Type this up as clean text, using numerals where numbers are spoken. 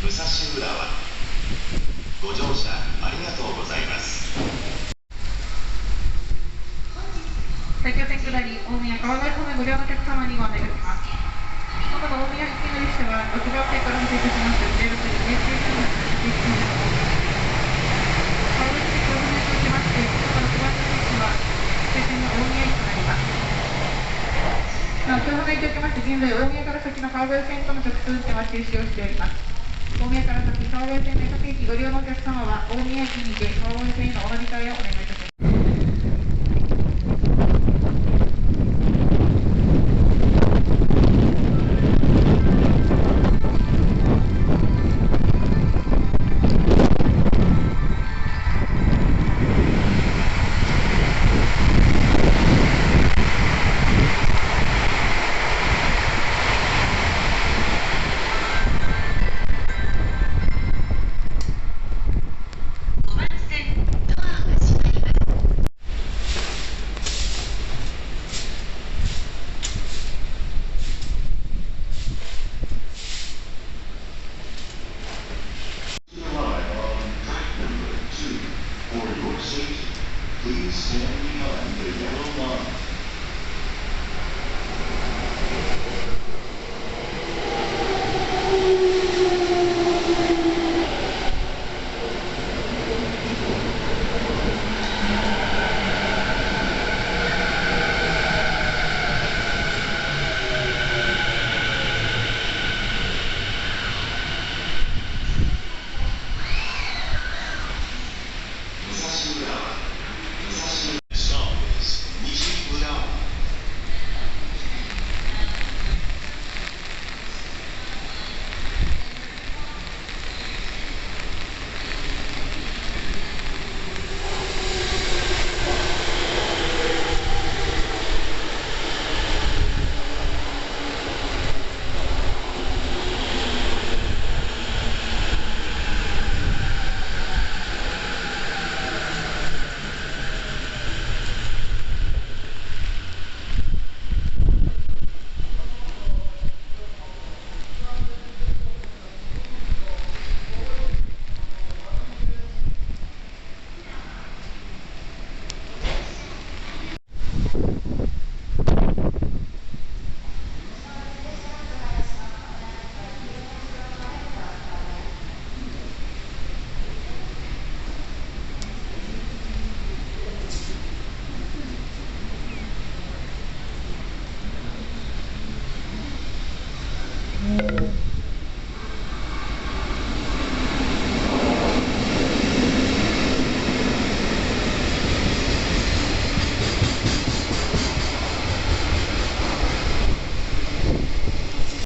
武蔵浦和。ご乗車ありがとうございます。埼京線下り大宮川越方面ご利用のお客様にご案内いたします。本日の大宮行きの列車は6番線から発生いたします16時19分川越市甲府線としまして本日6番線の列車は終点の大宮駅となります。強風の影響を受けまして現在大宮から先の川越線との直通運転は中止をしております。大宮から先川越線の各駅ご利用のお客様は大宮駅にて川越線へのお乗り換えをお願いいたします。